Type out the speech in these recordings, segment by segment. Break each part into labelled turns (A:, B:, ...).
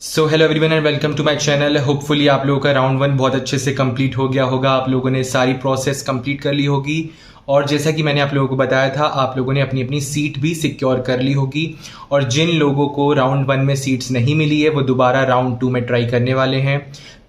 A: So hello everyone and welcome to my channel. Hopefully आप लोगों का राउंड वन बहुत अच्छे से कंप्लीट हो गया होगा। आप लोगों ने सारी प्रोसेस कंप्लीट कर ली होगी और जैसा कि मैंने आप लोगों को बताया था, आप लोगों ने अपनी अपनी सीट भी सिक्योर कर ली होगी। और जिन लोगों को राउंड वन में सीट्स नहीं मिली है वो दोबारा राउंड टू में ट्राई करने वाले हैं।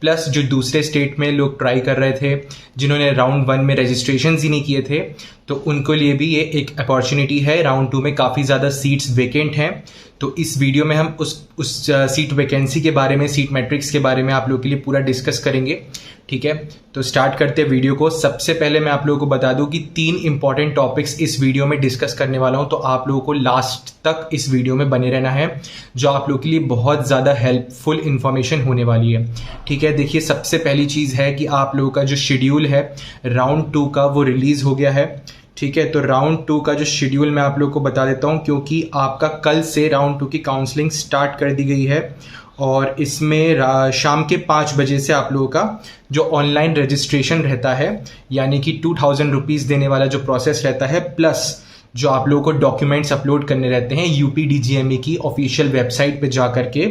A: प्लस जो दूसरे स्टेट में लोग ट्राई कर रहे थे, जिन्होंने राउंड वन में रजिस्ट्रेशन ही नहीं किए थे, तो उनको लिए भी ये एक अपॉर्चुनिटी है। राउंड टू में काफ़ी ज़्यादा सीट्स वेकेंट हैं, तो इस वीडियो में हम उस सीट वैकेंसी के बारे में, सीट मैट्रिक्स के बारे में आप लोगों के लिए पूरा डिस्कस करेंगे। ठीक है, तो स्टार्ट करते हैं वीडियो को। सबसे पहले मैं आप लोगों को बता दूं कि 3 इंपॉर्टेंट टॉपिक्स इस वीडियो में डिस्कस करने वाला हूं, तो आप लोगों को लास्ट तक इस वीडियो में बने रहना है, जो आप लोगों के लिए बहुत ज़्यादा हेल्पफुल इंफॉर्मेशन होने वाली है। ठीक है, देखिए सबसे पहली चीज़ है कि आप लोगों का जो शेड्यूल है राउंड 2 का वो रिलीज़ हो गया है। ठीक है, तो राउंड 2 का जो शेड्यूल मैं आप लोगों को बता देता हूं, क्योंकि आपका कल से राउंड 2 की काउंसलिंग स्टार्ट कर दी गई है और इसमें शाम के 5 बजे से आप लोगों का जो ऑनलाइन रजिस्ट्रेशन रहता है, यानी कि 2000 रुपीज़ देने वाला जो प्रोसेस रहता है, प्लस जो आप लोगों को डॉक्यूमेंट्स अपलोड करने रहते हैं UPDGME की ऑफिशियल वेबसाइट पे जा करके,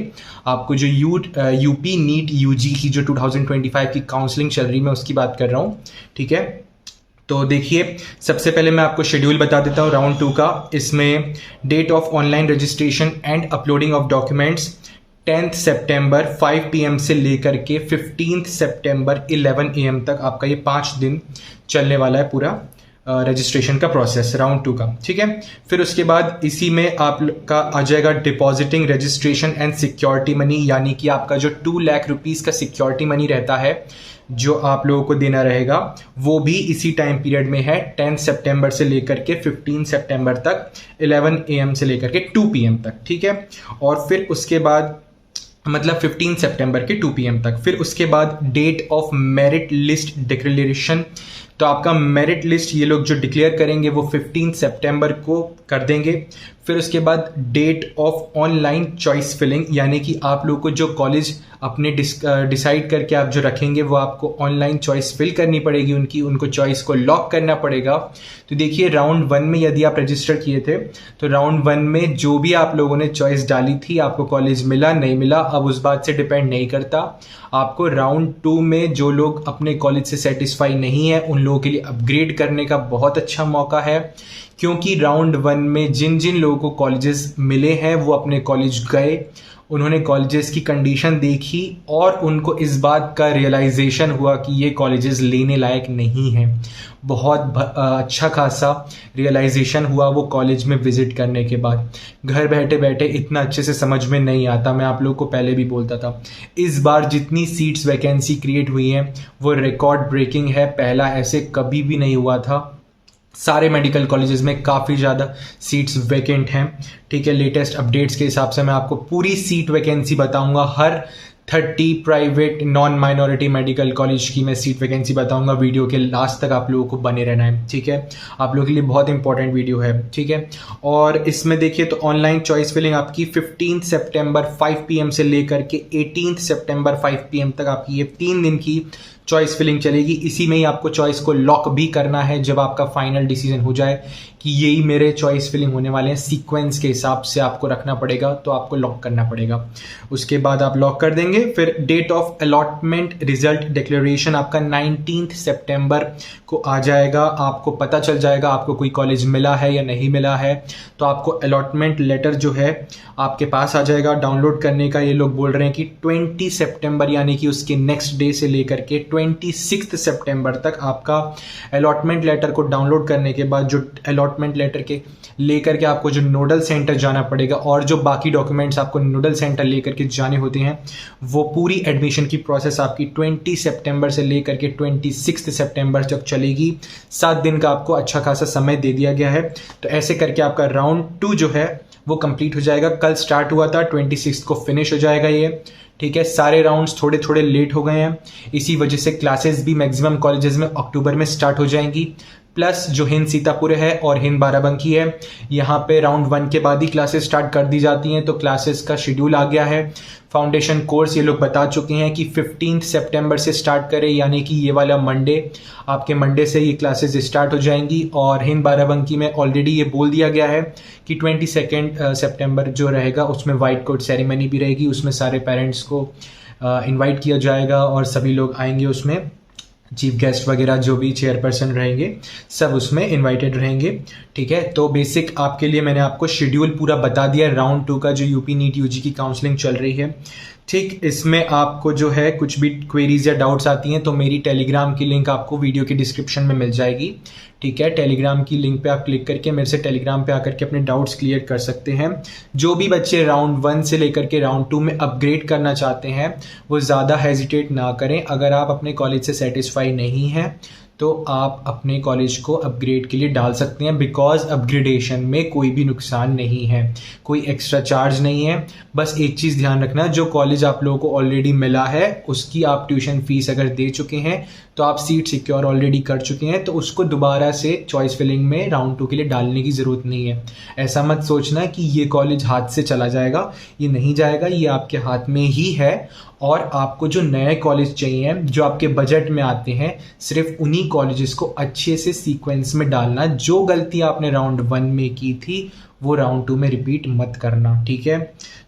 A: आपको जो यूपी नीट यूजी की जो 2025 की काउंसलिंग चल रही है, मैं उसकी बात कर रहा हूँ। ठीक है, तो देखिए सबसे पहले मैं आपको शेड्यूल बता देता हूँ राउंड 2 का। इसमें date of online registration and uploading of documents 10th सितंबर 5 PM से लेकर के 15th सितंबर 11 AM तक आपका ये 5 दिन चलने वाला है पूरा रजिस्ट्रेशन का प्रोसेस राउंड 2 का। ठीक है, फिर उसके बाद इसी में आपका आ जाएगा depositing registration and security money, यानी कि आपका जो 2 लाख रुपीज़ का सिक्योरिटी मनी रहता है जो आप लोगों को देना रहेगा, वो भी इसी टाइम पीरियड में है, 10 सितंबर से लेकर के 15 सितंबर तक 11 AM से लेकर के 2 PM तक। ठीक है, और फिर उसके बाद मतलब 15 सितंबर के 2 PM तक। फिर उसके बाद date of merit list declaration, तो आपका मेरिट लिस्ट ये लोग जो डिक्लेयर करेंगे वो 15 सितंबर को कर देंगे। फिर उसके बाद date of online choice filling, यानी कि आप लोग को जो कॉलेज अपने डिसाइड करके आप जो रखेंगे वो आपको ऑनलाइन चॉइस फिल करनी पड़ेगी, उनको चॉइस को लॉक करना पड़ेगा। तो देखिए राउंड 1 में यदि आप रजिस्टर किए थे तो राउंड 1 में जो भी आप लोगों ने चॉइस डाली थी, आपको कॉलेज मिला नहीं मिला अब उस बात से डिपेंड नहीं करता। आपको राउंड 2 में जो लोग अपने कॉलेज से सेटिस्फाई नहीं है उन लोगों के लिए अपग्रेड करने का बहुत अच्छा मौका है, क्योंकि राउंड 1 में जिन जिन लोगों को कॉलेजेस मिले हैं वो अपने कॉलेज गए, उन्होंने कॉलेजेस की कंडीशन देखी और उनको इस बात का रियलाइजेशन हुआ कि ये कॉलेजेस लेने लायक नहीं हैं। बहुत अच्छा खासा रियलाइजेशन हुआ वो कॉलेज में विजिट करने के बाद। घर बैठे बैठे इतना अच्छे से समझ में नहीं आता, मैं आप लोगों को पहले भी बोलता था। इस बार जितनी सीट्स वैकेंसी क्रिएट हुई हैं वो रिकॉर्ड ब्रेकिंग है, पहला ऐसे कभी भी नहीं हुआ था। सारे मेडिकल कॉलेजेस में काफ़ी ज़्यादा सीट्स वैकेंट हैं। ठीक है, लेटेस्ट अपडेट्स के हिसाब से मैं आपको पूरी सीट वैकेंसी बताऊंगा। हर 30 private non minority medical college की मैं सीट वैकेंसी बताऊंगा। वीडियो के लास्ट तक आप लोगों को बने रहना है। ठीक है, आप लोगों के लिए बहुत इंपॉर्टेंट वीडियो है। ठीक है, और इसमें देखिए तो ऑनलाइन चॉइस फिलिंग आपकी 15 सितंबर 5 PM से लेकर के 18 सितंबर 5 PM तक आपकी ये 3 दिन की चॉइस फिलिंग चलेगी। इसी में ही आपको चॉइस को लॉक भी करना है जब आपका फाइनल डिसीजन हो जाए कि यही मेरे चॉइस फिलिंग होने वाले हैं, सीक्वेंस के हिसाब से आपको रखना पड़ेगा, तो आपको लॉक करना पड़ेगा। उसके बाद आप लॉक कर देंगे। फिर date of allotment result declaration आपका 19 सितंबर को आ जाएगा। आपको पता चल जाएगा आपको कोई कॉलेज मिला है या नहीं मिला है, तो आपको अलॉटमेंट लेटर जो है आपके पास आ जाएगा डाउनलोड करने का। ये लोग बोल रहे हैं कि 20 सितंबर यानी कि उसके नेक्स्ट डे से लेकर के 26 सितंबर तक आपका अलॉटमेंट लेटर को डाउनलोड करने के बाद जो अलॉटमेंट लेटर के लेकर के आपको जो नोडल सेंटर जाना पड़ेगा और जो बाकी डॉक्यूमेंट्स आपको नोडल सेंटर लेकर के जाने होते हैं, वो पूरी एडमिशन की प्रोसेस आपकी 20 सितंबर से लेकर के 26 सितंबर तक चलेगी। 7 दिन का आपको अच्छा खासा समय दे दिया गया है। तो ऐसे करके आपका राउंड 2 जो है वो कंप्लीट हो जाएगा। कल स्टार्ट हुआ था, 26 को फिनिश हो जाएगा ये। ठीक है, सारे राउंड्स थोड़े थोड़े लेट हो गए हैं, इसी वजह से क्लासेस भी मैक्सिमम कॉलेजेस में अक्टूबर में स्टार्ट हो जाएंगी। प्लस जो हिंद सीतापुर है और हिंद बाराबंकी है, यहाँ पे राउंड 1 के बाद ही क्लासेस स्टार्ट कर दी जाती हैं। तो क्लासेस का शेड्यूल आ गया है। फाउंडेशन कोर्स ये लोग बता चुके हैं कि 15 सितंबर से स्टार्ट करें, यानी कि ये वाला मंडे, आपके मंडे से ये क्लासेस स्टार्ट हो जाएंगी। और हिंद बाराबंकी में ऑलरेडी ये बोल दिया गया है कि 22 सितंबर जो रहेगा उसमें वाइट कोट सेरेमनी भी रहेगी, उसमें सारे पेरेंट्स को इनवाइट किया जाएगा और सभी लोग आएंगे, उसमें चीफ गेस्ट वगैरह जो भी चेयरपर्सन रहेंगे सब उसमें इनवाइटेड रहेंगे। ठीक है, तो बेसिक आपके लिए मैंने आपको शेड्यूल पूरा बता दिया राउंड 2 का, जो यूपी नीट यूजी की काउंसलिंग चल रही है। ठीक, इसमें आपको जो है कुछ भी क्वेरीज या डाउट्स आती हैं तो मेरी टेलीग्राम की लिंक आपको वीडियो के डिस्क्रिप्शन में मिल जाएगी। ठीक है, टेलीग्राम की लिंक पे आप क्लिक करके मेरे से टेलीग्राम पे आकर के अपने डाउट्स क्लियर कर सकते हैं। जो भी बच्चे राउंड 1 से लेकर के राउंड 2 में अपग्रेड करना चाहते हैं वो ज़्यादा हेजिटेट ना करें। अगर आप अपने कॉलेज से सेटिस्फाई नहीं हैं तो आप अपने कॉलेज को अपग्रेड के लिए डाल सकते हैं, बिकॉज अपग्रेडेशन में कोई भी नुकसान नहीं है, कोई एक्स्ट्रा चार्ज नहीं है। बस एक चीज़ ध्यान रखना, जो कॉलेज आप लोगों को ऑलरेडी मिला है उसकी आप ट्यूशन फीस अगर दे चुके हैं तो आप सीट सिक्योर ऑलरेडी कर चुके हैं, तो उसको दोबारा से चॉइस फिलिंग में राउंड 2 के लिए डालने की ज़रूरत नहीं है। ऐसा मत सोचना कि ये कॉलेज हाथ से चला जाएगा, ये नहीं जाएगा, ये आपके हाथ में ही है। और आपको जो नए कॉलेज चाहिए जो आपके बजट में आते हैं, सिर्फ उन्हीं कॉलेजेस को अच्छे से सीक्वेंस में डालना। जो गलती आपने राउंड 1 में की थी वो राउंड 2 में रिपीट मत करना। ठीक है,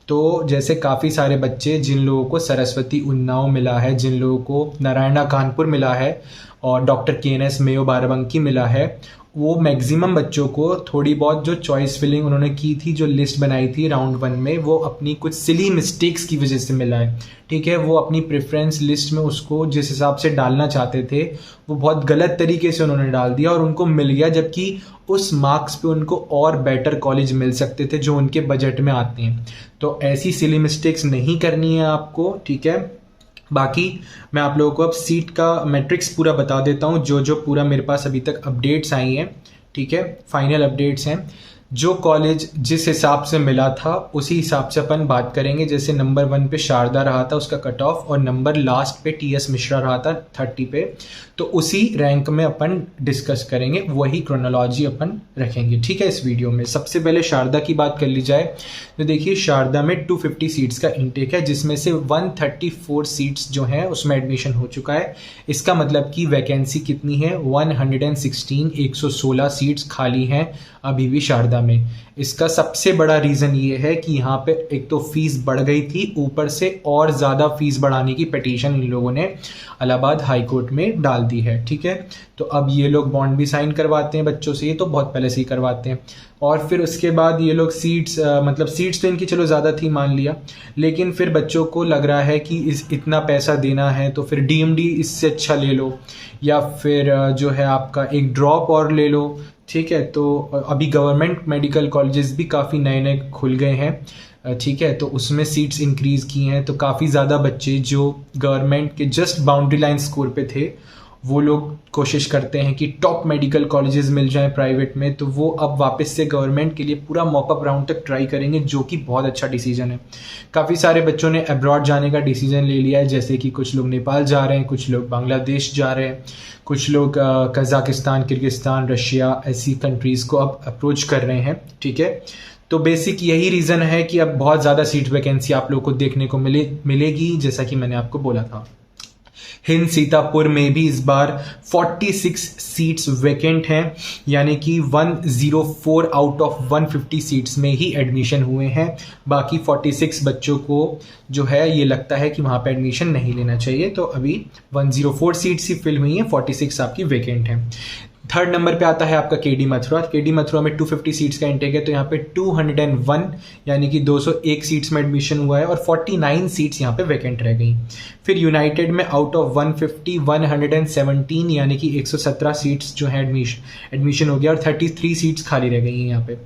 A: तो जैसे काफ़ी सारे बच्चे, जिन लोगों को सरस्वती उन्नाव मिला है, जिन लोगों को नारायणा कानपुर मिला है और डॉक्टर KNS मेयो बाराबंकी मिला है, वो मैक्सिमम बच्चों को थोड़ी बहुत जो चॉइस फिलिंग उन्होंने की थी, जो लिस्ट बनाई थी राउंड 1 में, वो अपनी कुछ सिली मिस्टेक्स की वजह से मिला है। ठीक है, वो अपनी प्रेफरेंस लिस्ट में उसको जिस हिसाब से डालना चाहते थे वो बहुत गलत तरीके से उन्होंने डाल दिया और उनको मिल गया, जबकि उस मार्क्स पे उनको और बेटर कॉलेज मिल सकते थे जो उनके बजट में आते हैं। तो ऐसी सिली मिस्टेक्स नहीं करनी है आपको। ठीक है, बाकी मैं आप लोगों को अब सीट का मैट्रिक्स पूरा बता देता हूँ, जो जो पूरा मेरे पास अभी तक अपडेट्स आई हैं। ठीक है, फाइनल अपडेट्स हैं। जो कॉलेज जिस हिसाब से मिला था उसी हिसाब से अपन बात करेंगे। जैसे नंबर 1 पे शारदा रहा था, उसका कट ऑफ, और नंबर लास्ट पे TS मिश्रा रहा था 30 पे, तो उसी रैंक में अपन डिस्कस करेंगे, वही क्रोनोलॉजी अपन रखेंगे। ठीक है, इस वीडियो में सबसे पहले शारदा की बात कर ली जाए तो देखिए, शारदा में 250 सीट्स का इंटेक है, जिसमें से 134 सीट्स जो हैं उसमें एडमिशन हो चुका है। इसका मतलब कि वैकेंसी कितनी है, 116, 116 सीट्स खाली हैं अभी भी शारदा में। इसका सबसे बड़ा रीज़न ये है कि यहाँ पे एक तो फीस बढ़ गई थी, ऊपर से और ज़्यादा फीस बढ़ाने की पिटीशन इन लोगों ने इलाहाबाद हाई कोर्ट में डाल दी है। ठीक है, तो अब ये लोग बॉन्ड भी साइन करवाते हैं बच्चों से, ये तो बहुत पहले से ही करवाते हैं। और फिर उसके बाद ये लोग सीट्स मतलब सीट्स तो इनकी चलो ज़्यादा थी मान लिया, लेकिन फिर बच्चों को लग रहा है कि इतना पैसा देना है तो फिर DMD इससे अच्छा ले लो, या फिर जो है आपका एक ड्रॉप और ले लो। ठीक है, तो अभी गवर्नमेंट मेडिकल कॉलेजेस भी काफ़ी नए नए खुल गए हैं। ठीक है, तो उसमें सीट्स इंक्रीज़ की हैं, तो काफ़ी ज़्यादा बच्चे जो गवर्नमेंट के जस्ट बाउंड्री लाइन स्कोर पे थे वो लोग कोशिश करते हैं कि टॉप मेडिकल कॉलेजेस मिल जाएं प्राइवेट में, तो वो अब वापस से गवर्नमेंट के लिए पूरा मॉकअप राउंड तक ट्राई करेंगे, जो कि बहुत अच्छा डिसीजन है। काफ़ी सारे बच्चों ने अब्रॉड जाने का डिसीजन ले लिया है, जैसे कि कुछ लोग नेपाल जा रहे हैं, कुछ लोग बांग्लादेश जा रहे हैं, कुछ लोग कजाकिस्तान, किर्गिस्तान, रशिया, ऐसी कंट्रीज़ को अब अप्रोच कर रहे हैं। ठीक है, तो बेसिक यही रीज़न है कि अब बहुत ज़्यादा सीट वैकेंसी आप लोग को देखने को मिलेगी, जैसा कि मैंने आपको बोला था। हिंद सीतापुर में भी इस बार 46 सीट्स वैकेंट हैं, यानी कि 104 आउट ऑफ 150 सीट्स में ही एडमिशन हुए हैं। बाकी 46 बच्चों को जो है ये लगता है कि वहाँ पे एडमिशन नहीं लेना चाहिए, तो अभी 104 सीट्स ही फिल हुई हैं, 46 आपकी वैकेंट हैं। थर्ड नंबर पे आता है आपका KD मथुरा। KD मथुरा में 250 सीट्स का इंटेक है, तो यहाँ पे 201 यानी कि 201 सीट्स में एडमिशन हुआ है और 49 सीट्स यहाँ पे वैकेंट रह गई। फिर यूनाइटेड में आउट ऑफ 150 117 यानी कि 117 सीट्स जो है एडमिशन हो गया और 33 सीट्स खाली रह गई हैं यहाँ पे।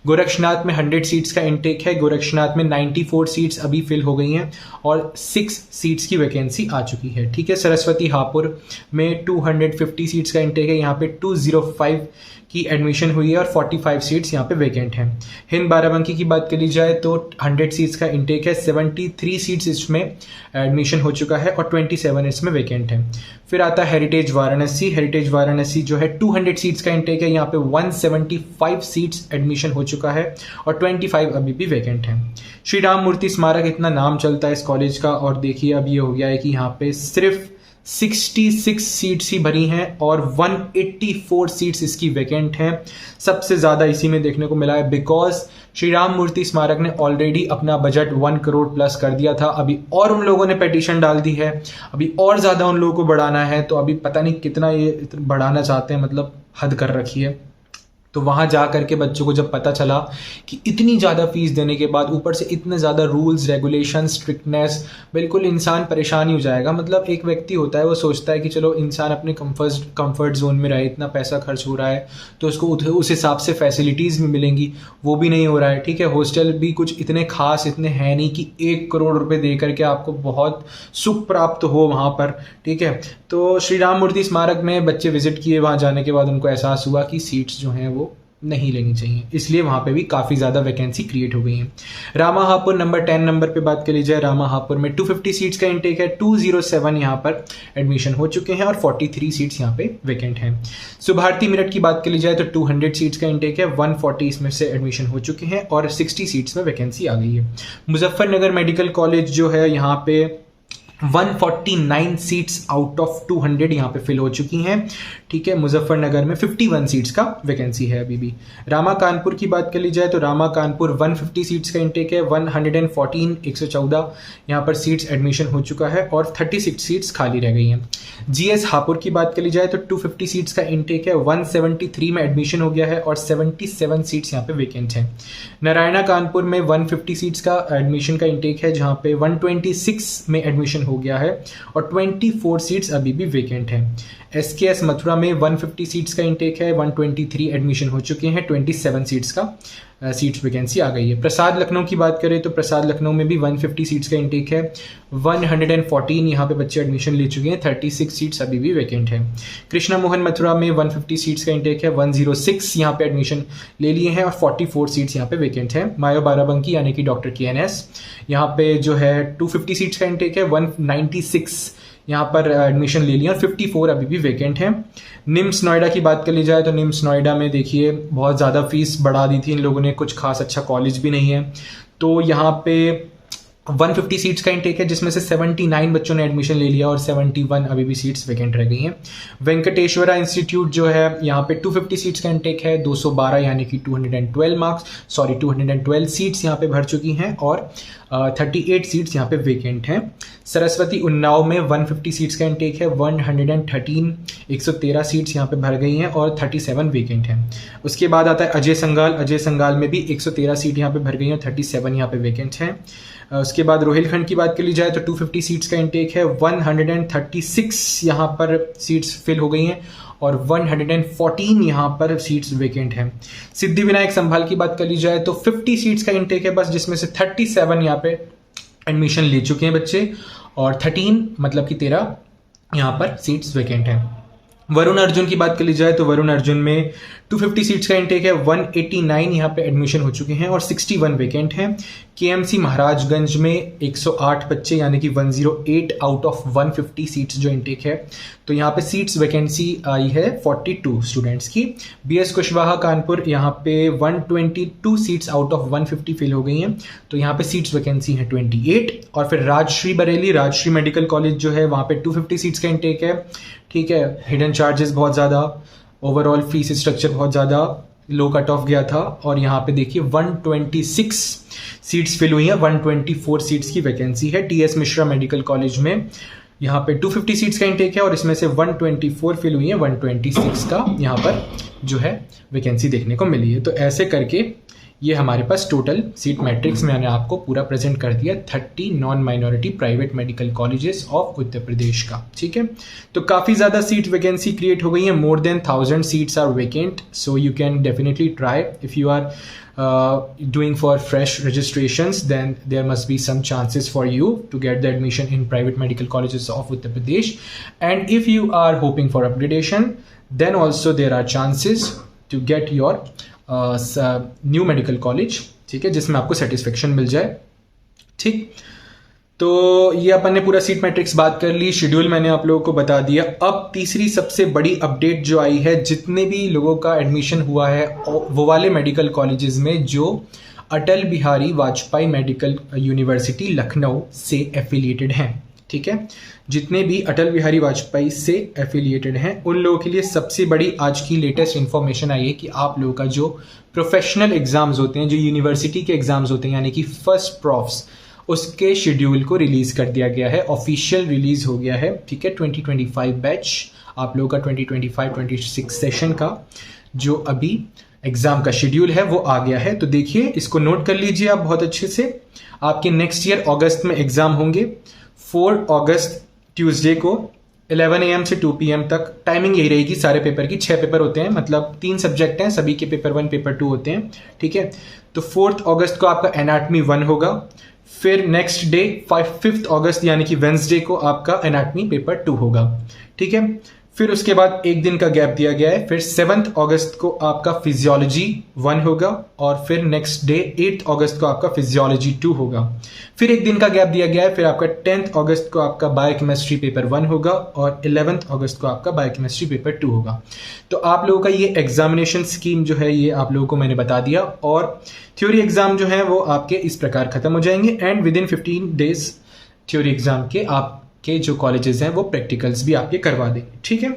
A: गोरक्षनाथ में 100 सीट्स का इंटेक है, गोरक्षनाथ में 94 सीट्स अभी फिल हो गई हैं और 6 सीट्स की वैकेंसी आ चुकी है। ठीक है, सरस्वती हापुड़ में 250 सीट्स का इंटेक है, यहाँ पे 205 की एडमिशन हुई है और 45 सीट्स यहाँ पे वैकेंट हैं। हिंद बाराबंकी की बात करी जाए तो 100 सीट्स का इंटेक है, 73 सीट्स इसमें एडमिशन हो चुका है और 27 इसमें वैकेंट है। फिर आता है हेरिटेज वाराणसी। हेरिटेज वाराणसी जो है 200 सीट्स का इंटेक है, यहाँ पे 175 सीट्स एडमिशन हो चुका है और 25 अभी भी वैकेंट है। श्री राम मूर्ति स्मारक, इतना नाम चलता है इस कॉलेज का, और देखिए अब ये हो गया है कि यहाँ पे सिर्फ 66 सीट्स ही भरी हैं और 184 सीट्स इसकी वैकेंट हैं। सबसे ज़्यादा इसी में देखने को मिला है बिकॉज श्री राम मूर्ति स्मारक ने ऑलरेडी अपना बजट 1 करोड़ प्लस कर दिया था। अभी और उन लोगों ने पिटीशन डाल दी है, अभी और ज़्यादा उन लोगों को बढ़ाना है, तो अभी पता नहीं कितना ये बढ़ाना चाहते हैं, मतलब हद कर रखी है। तो वहाँ जा करके बच्चों को जब पता चला कि इतनी ज़्यादा फीस देने के बाद ऊपर से इतने ज़्यादा रूल्स रेगुलेशन स्ट्रिक्टनेस, बिल्कुल इंसान परेशान ही हो जाएगा। मतलब एक व्यक्ति होता है वो सोचता है कि चलो इंसान अपने कंफर्ट जोन में रहे, इतना पैसा खर्च हो रहा है तो उसको उस हिसाब से फैसिलिटीज़ भी मिलेंगी, वो भी नहीं हो रहा है। ठीक है, हॉस्टल भी कुछ इतने खास इतने हैं नहीं कि 1 करोड़ रुपये दे करके आपको बहुत सुख प्राप्त हो वहाँ पर। ठीक है, तो श्री राम मूर्ति स्मारक में बच्चे विजिट किए, वहाँ जाने के बाद उनको एहसास हुआ कि सीट्स जो हैं वो नहीं लेनी चाहिए, इसलिए वहाँ पे भी काफ़ी ज़्यादा वैकेंसी क्रिएट हो गई है। रामाहापुर नंबर 10 नंबर पे बात करी जाए, रामाहापुर में 250 सीट्स का इंटेक है, 207 यहाँ पर एडमिशन हो चुके हैं और 43 सीट्स यहाँ पे वैकेंट हैं। सुभारती मेरठ की बात करी जाए तो 200 सीट्स का इंटेक है, 140 इसमें से एडमिशन हो चुके हैं और 60 सीट्स में वैकेंसी आ गई है। मुजफ्फरनगर मेडिकल कॉलेज जो है यहाँ पे 149 सीट्स आउट ऑफ 200 यहाँ पे फिल हो चुकी हैं। ठीक है, मुजफ्फरनगर में 51 सीट्स का वैकेंसी है अभी भी। रामा कानपुर की बात कर ली जाए तो रामा कानपुर 150 सीट्स का इंटेक है, 114 यहाँ पर सीट्स एडमिशन हो चुका है और 36 सीट्स खाली रह गई हैं। जीएस हापुड़ की बात कर ली जाए तो 250 सीट्स का इंटेक है, 173 में एडमिशन हो गया है और 77 सीट्स यहाँ पे वैकेंट हैं। नारायणा कानपुर में 150 सीट्स का एडमिशन का इंटेक है, जहाँ पे 126 में एडमिशन हो गया है और 24 सीट्स अभी भी वैकेंट हैं। एसकेएस मथुरा में 150 सीट्स का इंटेक है, 123 एडमिशन हो चुके हैं, 27 सीट्स का सीट्स वैकेंसी आ गई है। प्रसाद लखनऊ की बात करें तो प्रसाद लखनऊ में भी 150 सीट्स का इंटेक है, 114 यहाँ पे बच्चे एडमिशन ले चुके हैं, 36 सीट्स अभी भी वैकेंट है। कृष्णा मोहन मथुरा में 150 सीट्स का इंटेक है, 106 यहाँ पे एडमिशन ले लिए हैं और 44 सीट्स यहाँ पे वैकेंट है। मायो बाराबंकी यानी कि डॉक्टर KNS यहाँ पे जो है 250 सीट्स का इंटेक है, 196 यहाँ पर एडमिशन ले लिया और 54 अभी भी वैकेंट हैं। निम्स नोएडा की बात कर ली जाए तो निम्स नोएडा में देखिए बहुत ज़्यादा फीस बढ़ा दी थी इन लोगों ने, कुछ खास अच्छा कॉलेज भी नहीं है, तो यहाँ पे 150 सीट्स का इंटेक है जिसमें से 79 बच्चों ने एडमिशन ले लिया और 71 अभी भी सीट्स वैकेंट रह गई हैं। वेंकटेश्वरा इंस्टीट्यूट जो है यहाँ पे 250 सीट्स का इंटेक है, 212 यानी कि 212 सीट्स यहाँ पे भर चुकी हैं और 38 सीट्स यहाँ पे वैकेंट हैं। सरस्वती उन्नाव में 150 सीट्स का इंटेक है, 113 सीट्स यहाँ पे भर गई हैं और 37 वैकेंट हैं। उसके बाद आता है अजय संगाल में भी 113 सीट यहाँ पे भर गई हैं और 37 यहाँ पे वैकेंट हैं। उसके बाद रोहिलखंड की बात कर ली जाए तो 250 सीट्स का इंटेक है, 136 यहाँ पर सीट्स फिल हो गई हैं और 114 यहाँ पर सीट्स वैकेंट हैं। सिद्धि विनायक संभाल की बात कर ली जाए तो 50 सीट्स का इंटेक है बस, जिसमें से 37 यहाँ पे एडमिशन ले चुके हैं बच्चे और 13 मतलब कि 13 यहाँ पर सीट्स वैकेंट हैं। वरुण अर्जुन की बात कर ली जाए तो वरुण अर्जुन में 250 सीट्स का इंटेक है, 189 यहाँ पे एडमिशन हो चुके हैं और 61 वैकेंट हैं। KMC महाराजगंज में 108 बच्चे यानी कि 108 आउट ऑफ 150 सीट्स जो इंटेक है, तो यहाँ पे सीट्स वैकेंसी आई है 42 स्टूडेंट्स की। BS कुशवाहा कानपुर यहाँ पे 122 सीट्स आउट ऑफ 150 फिल हो गई हैं, तो यहाँ पे सीट्स वैकेंसी है 28। और फिर राजश्री बरेली राजश्री मेडिकल कॉलेज जो है वहाँ पे 250 सीट्स का इंटेक है। ठीक है, हिडन चार्जेस बहुत ज़्यादा, ओवरऑल फीस स्ट्रक्चर बहुत ज़्यादा लो कट ऑफ गया था और यहाँ पे देखिए 126 सीट्स फिल हुई हैं, 124 सीट्स की वैकेंसी है। TS मिश्रा मेडिकल कॉलेज में यहाँ पे 250 सीट्स का इंटेक है और इसमें से 124 फिल हुई है, 126 का यहाँ पर जो है वैकेंसी देखने को मिली है। तो ऐसे करके ये हमारे पास टोटल सीट मैट्रिक्स मैंने आपको पूरा प्रेजेंट कर दिया 30 non minority private medical colleges of Uttar Pradesh का, ठीक है। तो काफ़ी ज़्यादा सीट वैकेंसी क्रिएट हो गई है, more than 1000 seats are vacant, so you can definitely try if you are doing for fresh registrations, then there must be some chances for you to get the admission in private medical colleges of Uttar Pradesh. And if you are hoping for upgradation, then also there are chances to get your new medical college, ठीक है, जिसमें आपको satisfaction मिल जाए, ठीक। तो ये अपन ने पूरा सीट मैट्रिक्स बात कर ली, शेड्यूल मैंने आप लोगों को बता दिया। अब तीसरी सबसे बड़ी अपडेट जो आई है, जितने भी लोगों का एडमिशन हुआ है वो वाले मेडिकल कॉलेजेस में जो अटल बिहारी वाजपेयी मेडिकल यूनिवर्सिटी लखनऊ से एफिलिएटेड हैं, ठीक है। जितने भी अटल बिहारी वाजपेयी से एफिलिएटेड हैं उन लोगों के लिए सबसे बड़ी आज की लेटेस्ट इन्फॉर्मेशन आई है कि आप लोगों का जो प्रोफेशनल एग्जाम्स होते हैं, जो यूनिवर्सिटी के एग्जाम्स होते हैं, यानी कि फर्स्ट प्रॉफ्स, उसके शेड्यूल को रिलीज कर दिया गया है, ऑफिशियल रिलीज हो गया है, ठीक है। 2025 बैच आप लोगों का 2025-26 सेशन का जो अभी एग्जाम का शेड्यूल है वो आ गया है। तो देखिए, इसको नोट कर लीजिए आप बहुत अच्छे से। आपके नेक्स्ट ईयर अगस्त में एग्जाम होंगे, 4 अगस्त ट्यूसडे को 11 AM से 2 PM तक। टाइमिंग यही रहेगी सारे पेपर की, 6 पेपर होते हैं, मतलब 3 सब्जेक्ट हैं, सभी के पेपर 1 पेपर 2 होते हैं, ठीक है। तो 4 अगस्त को आपका एनाटमी 1 होगा, फिर नेक्स्ट डे 5 अगस्त यानी कि वेंसडे को आपका एनाटमी पेपर 2 होगा, ठीक है। फिर उसके बाद एक दिन का गैप दिया गया है, फिर 7 अगस्त को आपका फिजियोलॉजी 1 होगा और फिर नेक्स्ट डे 8 अगस्त को आपका फिजियोलॉजी 2 होगा। फिर एक दिन का गैप दिया गया है, फिर आपका 10 अगस्त को आपका बायोकेमिस्ट्री पेपर 1 होगा और 11 अगस्त को आपका बायोकेमिस्ट्री पेपर 2 होगा। तो आप लोगों का ये एग्जामिनेशन स्कीम जो है ये आप लोगों को मैंने बता दिया, और थ्योरी एग्जाम जो है वो आपके इस प्रकार खत्म हो जाएंगे and with in 15 days theory exam के आपके जो कॉलेजेस हैं वो प्रैक्टिकल्स भी आपके करवा देंगे, ठीक है।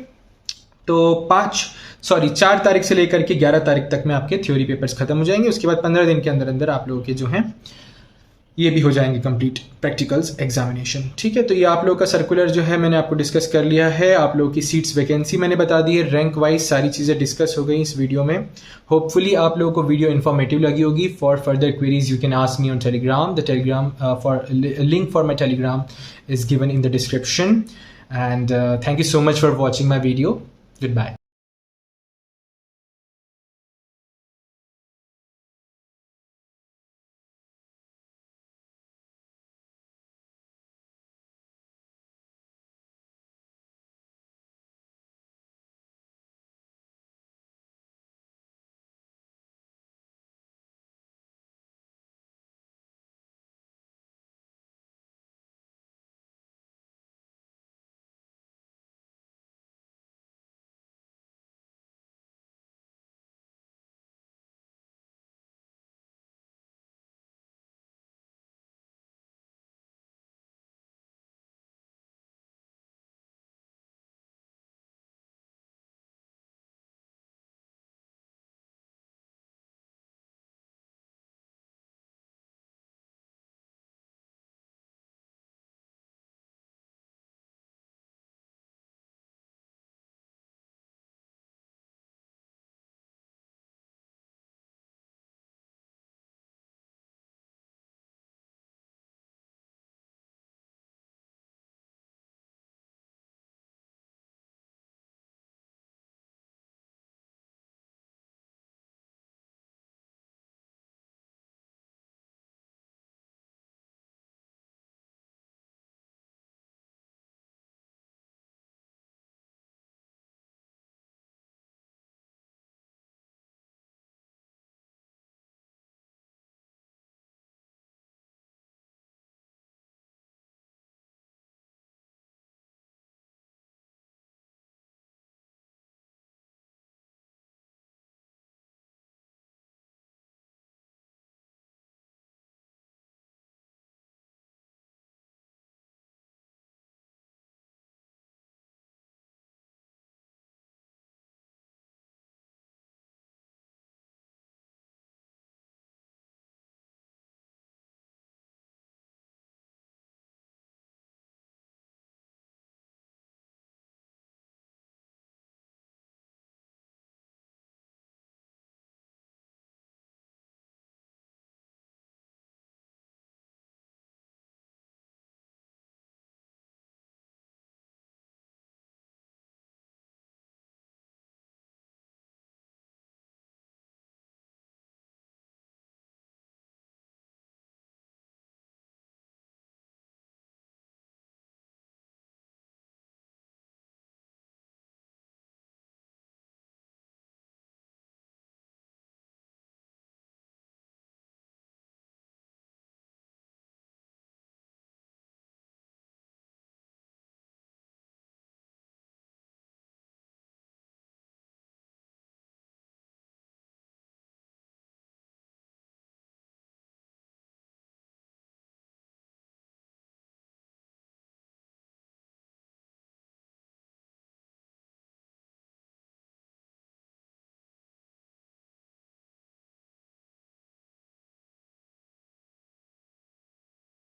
A: तो 4 तारीख से लेकर के 11 तारीख तक में आपके थ्योरी पेपर्स खत्म हो जाएंगे। उसके बाद 15 दिन के अंदर अंदर आप लोगों के जो हैं ये भी हो जाएंगे कंप्लीट प्रैक्टिकल्स एग्जामिनेशन, ठीक है। तो ये आप लोगों का सर्कुलर जो है मैंने आपको डिस्कस कर लिया है, आप लोगों की सीट्स वैकेंसी मैंने बता दी है, रैंक वाइज सारी चीज़ें डिस्कस हो गई इस वीडियो में। होपफुली आप लोगों को वीडियो इन्फॉर्मेटिव लगी होगी। For further queries you can ask me on Telegram, the Telegram link for my Telegram is given in the description, and thank you so much for watching my video. Goodbye.